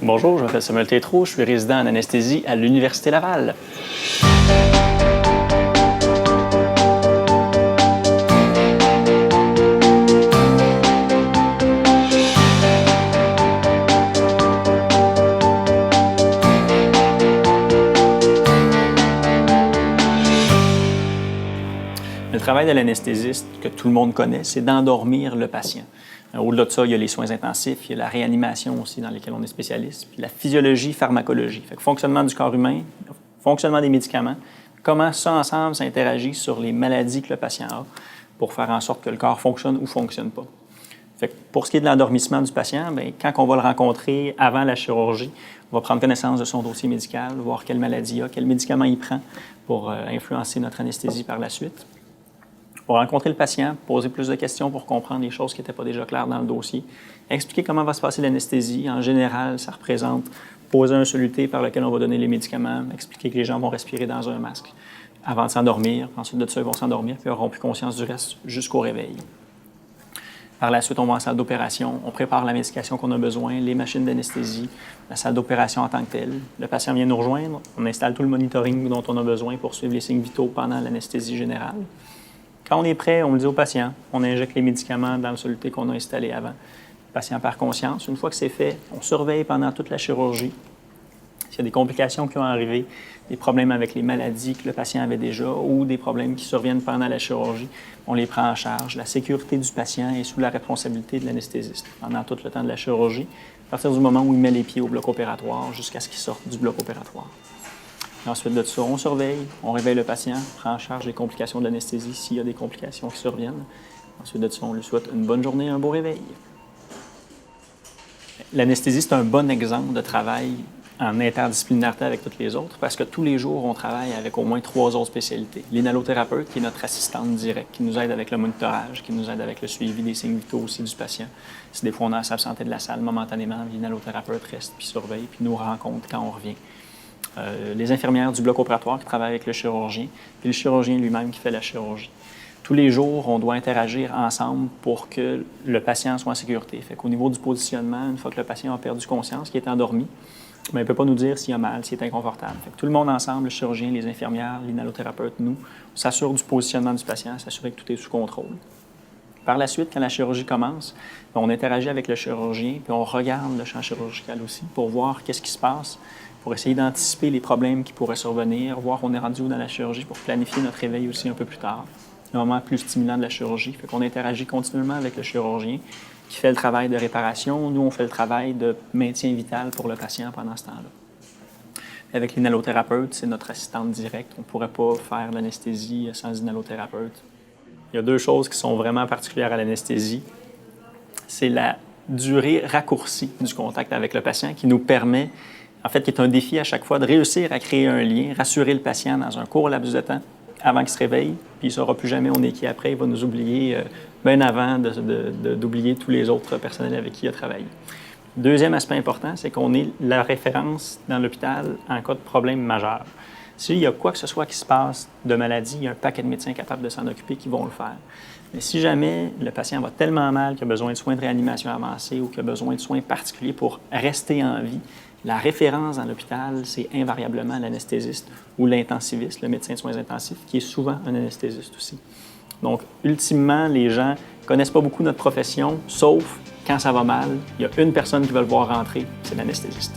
Bonjour, je m'appelle Samuel Tétrault, je suis résident en anesthésie à l'Université Laval. Le travail de l'anesthésiste, que tout le monde connaît, c'est d'endormir le patient. Au-delà de ça, il y a les soins intensifs, il y a la réanimation aussi dans lesquels on est spécialiste, puis la physiologie, pharmacologie. Fait que fonctionnement du corps humain, fonctionnement des médicaments, comment ça ensemble, ça interagit sur les maladies que le patient a pour faire en sorte que le corps fonctionne ou ne fonctionne pas. Fait que pour ce qui est de l'endormissement du patient, bien, quand on va le rencontrer avant la chirurgie, on va prendre connaissance de son dossier médical, voir quelle maladie il a, quel médicament il prend pour influencer notre anesthésie par la suite. Pour rencontrer le patient, poser plus de questions pour comprendre les choses qui n'étaient pas déjà claires dans le dossier, expliquer comment va se passer l'anesthésie. En général, ça représente poser un soluté par lequel on va donner les médicaments, expliquer que les gens vont respirer dans un masque avant de s'endormir. Ensuite de ça, ils vont s'endormir puis n'auront plus conscience du reste jusqu'au réveil. Par la suite, on va en salle d'opération, on prépare la médication qu'on a besoin, les machines d'anesthésie, la salle d'opération en tant que telle. Le patient vient nous rejoindre, on installe tout le monitoring dont on a besoin pour suivre les signes vitaux pendant l'anesthésie générale. Quand on est prêt, on le dit au patient, on injecte les médicaments dans le soluté qu'on a installé avant. Le patient perd conscience. Une fois que c'est fait, on surveille pendant toute la chirurgie. S'il y a des complications qui ont arrivé, des problèmes avec les maladies que le patient avait déjà ou des problèmes qui surviennent pendant la chirurgie, on les prend en charge. La sécurité du patient est sous la responsabilité de l'anesthésiste pendant tout le temps de la chirurgie, à partir du moment où il met les pieds au bloc opératoire jusqu'à ce qu'il sorte du bloc opératoire. Ensuite de ça, on surveille, on réveille le patient, prend en charge les complications de l'anesthésie s'il y a des complications qui surviennent. Ensuite de ça, on lui souhaite une bonne journée, un beau réveil. L'anesthésie, c'est un bon exemple de travail en interdisciplinarité avec toutes les autres parce que tous les jours, on travaille avec au moins 3 autres spécialités. L'inhalothérapeute, qui est notre assistante directe, qui nous aide avec le monitorage, qui nous aide avec le suivi des signes vitaux aussi du patient. Si des fois on a à s'absenter de la salle momentanément, l'inhalothérapeute reste puis surveille puis nous rencontre quand on revient. Les infirmières du bloc opératoire qui travaillent avec le chirurgien, puis le chirurgien lui-même qui fait la chirurgie. Tous les jours, on doit interagir ensemble pour que le patient soit en sécurité. Fait qu'au niveau du positionnement, une fois que le patient a perdu conscience, qu'il est endormi, mais il ne peut pas nous dire s'il a mal, s'il est inconfortable. Fait que tout le monde ensemble, le chirurgien, les infirmières, l'inhalothérapeute, nous, on s'assure du positionnement du patient, s'assurer que tout est sous contrôle. Par la suite, quand la chirurgie commence, on interagit avec le chirurgien, puis on regarde le champ chirurgical aussi pour voir qu'est-ce qui se passe, pour essayer d'anticiper les problèmes qui pourraient survenir, voir on est rendu où dans la chirurgie pour planifier notre réveil aussi un peu plus tard. Un moment plus stimulant de la chirurgie. Fait qu'on interagit continuellement avec le chirurgien qui fait le travail de réparation. Nous, on fait le travail de maintien vital pour le patient pendant ce temps-là. Avec l'inhalothérapeute, c'est notre assistante directe. On ne pourrait pas faire l'anesthésie sans inhalothérapeute. Il y a 2 choses qui sont vraiment particulières à l'anesthésie. C'est la durée raccourcie du contact avec le patient qui nous permet, en fait, qui est un défi à chaque fois, de réussir à créer un lien, rassurer le patient dans un court laps de temps avant qu'il se réveille, puis il ne saura plus jamais on est qui après, il va nous oublier bien avant d'oublier tous les autres personnels avec qui il a travaillé. Deuxième aspect important, c'est qu'on est la référence dans l'hôpital en cas de problème majeur. S'il y a quoi que ce soit qui se passe de maladie, il y a un paquet de médecins capables de s'en occuper qui vont le faire. Mais si jamais le patient va tellement mal qu'il a besoin de soins de réanimation avancés ou qu'il a besoin de soins particuliers pour rester en vie, la référence dans l'hôpital, c'est invariablement l'anesthésiste ou l'intensiviste, le médecin de soins intensifs, qui est souvent un anesthésiste aussi. Donc, ultimement, les gens ne connaissent pas beaucoup notre profession, sauf quand ça va mal, il y a une personne qui va le voir rentrer, c'est l'anesthésiste.